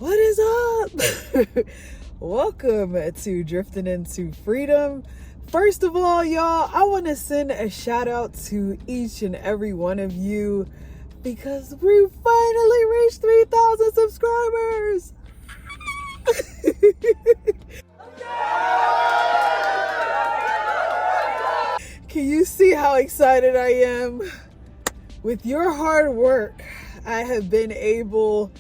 What is up? Welcome to Drifting into Freedom. First of all, y'all, I want to send a shout out to each and every one of you because we finally reached 3,000 subscribers. Can you see how excited I am? With your hard work, I have been able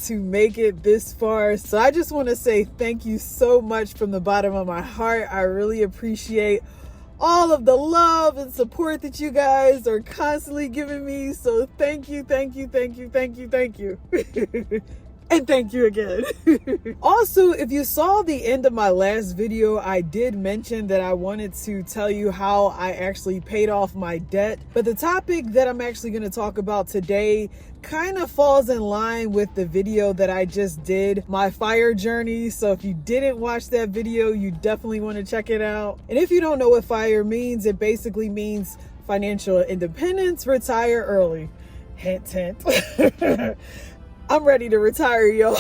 to make it this far. So I just want to say thank you so much from the bottom of my heart. I really appreciate all of the love and support that you guys are constantly giving me. So thank you. And thank you again. Also, if you saw the end of my last video, I did mention that I wanted to tell you how I actually paid off my debt. But the topic that I'm actually going to talk about today kind of falls in line with the video that I just did, my FIRE journey. So if you didn't watch that video, you definitely want to check it out. And if you don't know what FIRE means, it basically means financial independence, retire early. Hint, hint. I'm ready to retire, y'all.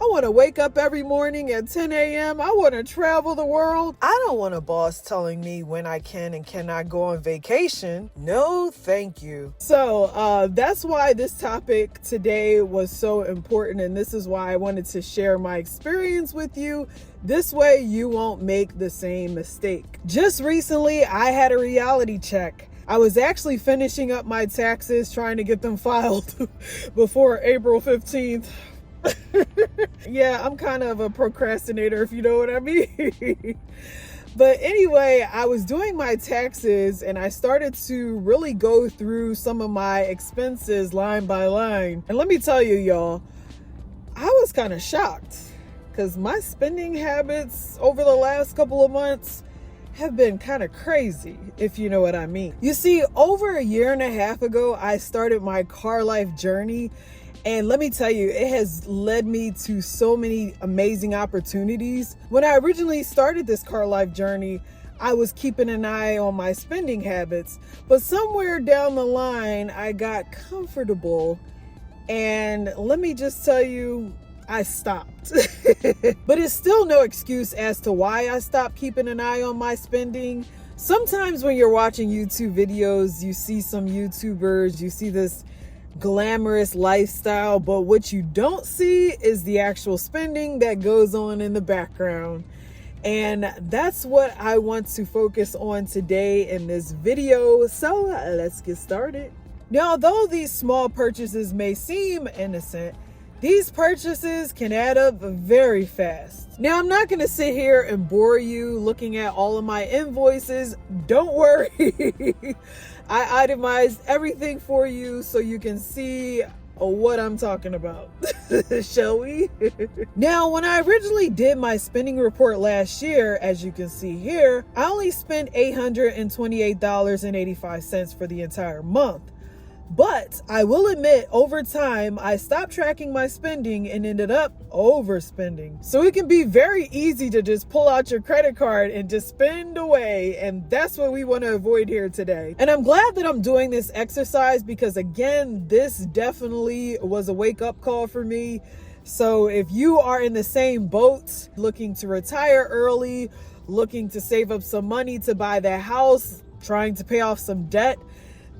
I want to wake up every morning at 10 a.m. I want to travel the world. I don't want a boss telling me when I can and cannot go on vacation. No, thank you. So that's why this topic today was so important. And this is why I wanted to share my experience with you. This way you won't make the same mistake. Just recently, I had a reality check. I was actually finishing up my taxes, trying to get them filed before April 15th. Yeah, I'm kind of a procrastinator, if you know what I mean. But anyway, I was doing my taxes and I started to really go through some of my expenses line by line. And let me tell you, y'all, I was kind of shocked because my spending habits over the last couple of months have been kind of crazy, if you know what I mean. You see, over a year and a half ago, I started my car life journey. And let me tell you, it has led me to so many amazing opportunities. When I originally started this car life journey, I was keeping an eye on my spending habits. But somewhere down the line, I got comfortable. And let me just tell you, I stopped. But it's still no excuse as to why I stopped keeping an eye on my spending. Sometimes when you're watching YouTube videos, you see some YouTubers, you see this glamorous lifestyle, but what you don't see is the actual spending that goes on in the background. And that's what I want to focus on today in this video. So let's get started. Now, although these small purchases may seem innocent, these purchases can add up very fast. Now, I'm not going to sit here and bore you looking at all of my invoices. Don't worry. I itemized everything for you so you can see what I'm talking about. Shall we? Now, when I originally did my spending report last year, as you can see here, I only spent $828.85 for the entire month. But I will admit, over time, I stopped tracking my spending and ended up overspending. So it can be very easy to just pull out your credit card and just spend away. And that's what we want to avoid here today. And I'm glad that I'm doing this exercise because, again, this definitely was a wake-up call for me. So if you are in the same boat, looking to retire early, looking to save up some money to buy that house, trying to pay off some debt,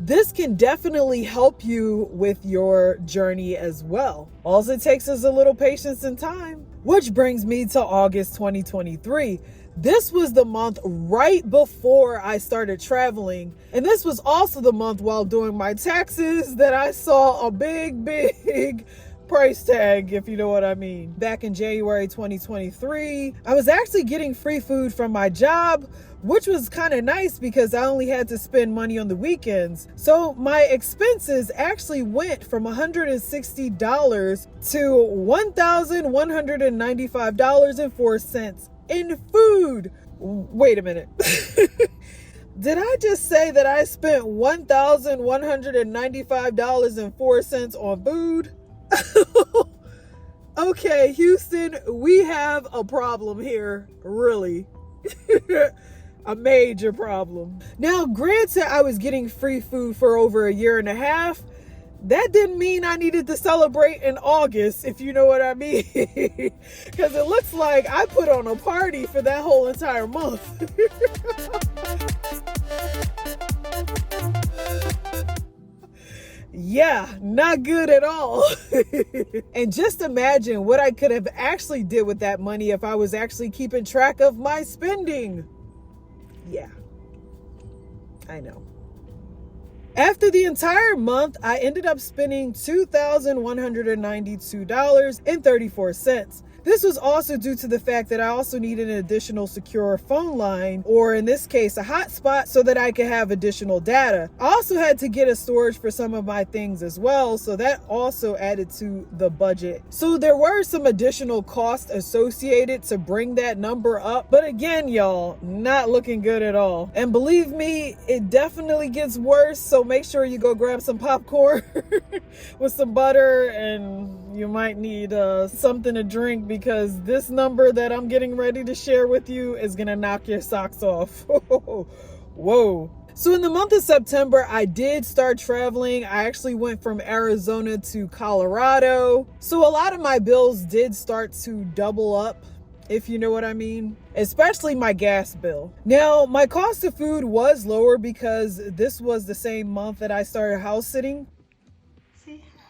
this can definitely help you with your journey as well. All it takes is a little patience and time. Which brings me to August 2023. This was the month right before I started traveling. And this was also the month while doing my taxes that I saw a big price tag, if you know what I mean. Back in January 2023, I was actually getting free food from my job, which was kind of nice because I only had to spend money on the weekends. So my expenses actually went from $160 to $1,195.04 in food. Wait a minute. Did I just say that I spent $1,195.04 on food? Okay, Houston, we have a problem here, really. A major problem. Now, granted, I was getting free food for over a year and a half. that didn't mean I needed to celebrate in August, if you know what I mean. Because it looks like I put on a party for that whole entire month. Yeah, not good at all. And just imagine what I could have actually did with that money if I was actually keeping track of my spending. Yeah, I know. After the entire month, I ended up spending $2,192.34. This was also due to the fact that I also needed an additional secure phone line, or in this case, a hotspot, so that I could have additional data. I also had to get a storage for some of my things as well, so that also added to the budget. So there were some additional costs associated to bring that number up. But again, y'all, not looking good at all. And believe me, it definitely gets worse. So make sure you go grab some popcorn with some butter, and you might need something to drink, because this number that I'm getting ready to share with you is gonna knock your socks off. Whoa. So in the month of September, I did start traveling. I actually went from Arizona to Colorado. So a lot of my bills did start to double up, if you know what I mean, especially my gas bill. Now, my cost of food was lower because this was the same month that I started house sitting. Say hi.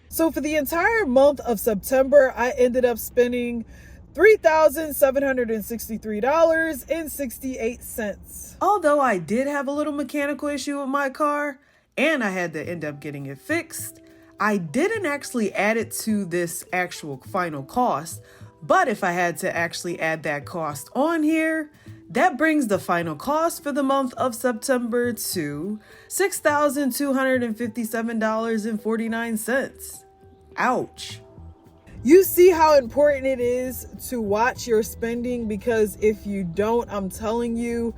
So for the entire month of September, I ended up spending $3,763.68. Although I did have a little mechanical issue with my car and I had to end up getting it fixed, I didn't actually add it to this actual final cost. But if I had to actually add that cost on here, that brings the final cost for the month of September to $6,257.49. Ouch. You see how important it is to watch your spending, because if you don't, I'm telling you,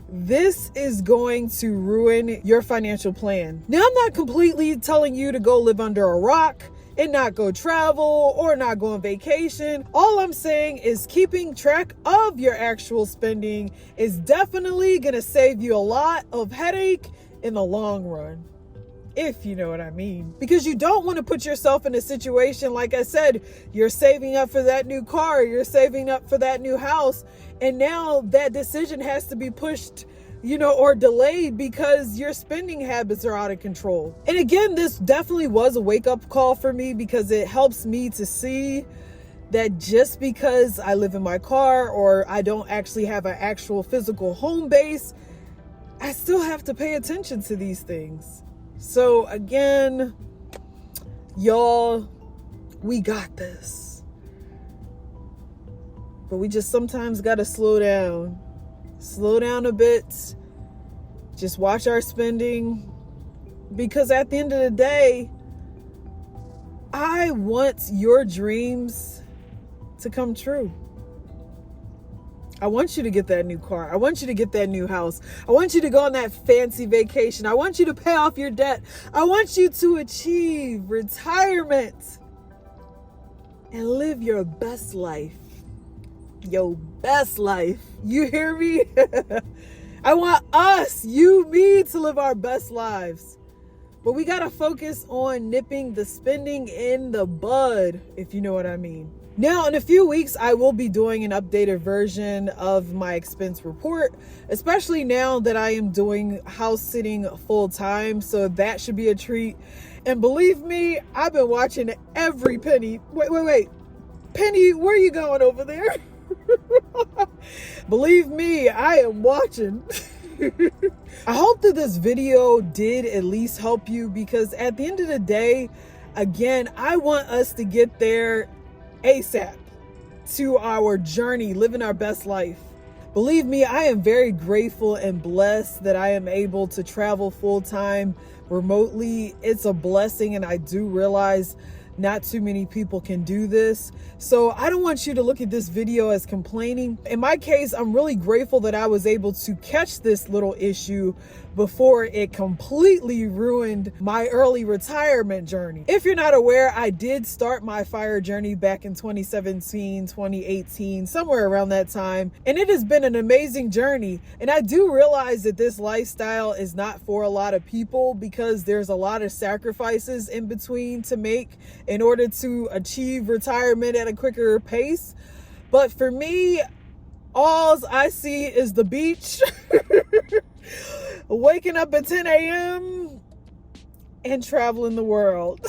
this is going to ruin your financial plan. Now, I'm not completely telling you to go live under a rock and not go travel or not go on vacation. All I'm saying is keeping track of your actual spending is definitely going to save you a lot of headache in the long run, if you know what I mean. Because you don't want to put yourself in a situation, like I said, you're saving up for that new car, you're saving up for that new house, and now that decision has to be pushed, or delayed because your spending habits are out of control. And again, this definitely was a wake-up call for me, because it helps me to see that just because I live in my car or I don't actually have an actual physical home base, I still have to pay attention to these things. So again, y'all, we got this. But we just sometimes got to slow down a bit, just watch our spending, because at the end of the day, I want your dreams to come true. I want you to get that new car. I want you to get that new house. I want you to go on that fancy vacation. I want you to pay off your debt. I want you to achieve retirement and live your best life. Your best life. You hear me? I want us, you, me, to live our best lives. But we got to focus on nipping the spending in the bud, if you know what I mean. Now, in a few weeks, I will be doing an updated version of my expense report, especially now that I am doing house sitting full time. So that should be a treat. And believe me, I've been watching every penny. Wait. Penny, where are you going over there? Believe me, I am watching. I hope that this video did at least help you, because at the end of the day, again, I want us to get there ASAP to our journey, living our best life. Believe me, I am very grateful and blessed that I am able to travel full time remotely. It's a blessing, and I do realize not too many people can do this. So I don't want you to look at this video as complaining. In my case, I'm really grateful that I was able to catch this little issue before it completely ruined my early retirement journey. If you're not aware, I did start my FIRE journey back in 2017, 2018, somewhere around that time. And it has been an amazing journey. And I do realize that this lifestyle is not for a lot of people because there's a lot of sacrifices in between to make in order to achieve retirement at a quicker pace. But for me, all I see is the beach, waking up at 10 a.m. and traveling the world.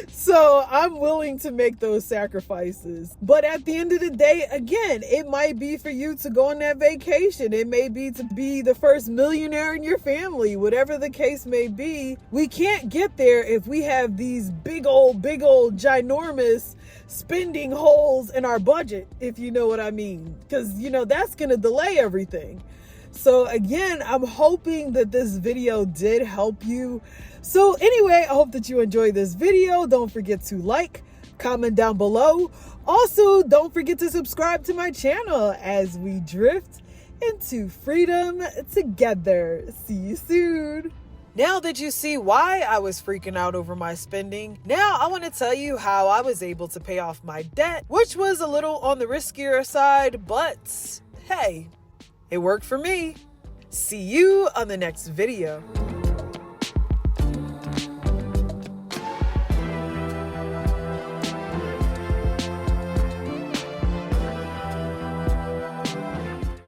So I'm willing to make those sacrifices. But at the end of the day, again, it might be for you to go on that vacation. It may be to be the first millionaire in your family, whatever the case may be. We can't get there if we have these big old, ginormous spending holes in our budget, if you know what I mean. Because, you know, that's going to delay everything. So again, I'm hoping that this video did help you. So anyway, I hope that you enjoyed this video. Don't forget to like, comment down below. Also, don't forget to subscribe to my channel as we drift into freedom together. See you soon. Now that you see why I was freaking out over my spending, now I want to tell you how I was able to pay off my debt, which was a little on the riskier side, but hey, it worked for me. See you on the next video.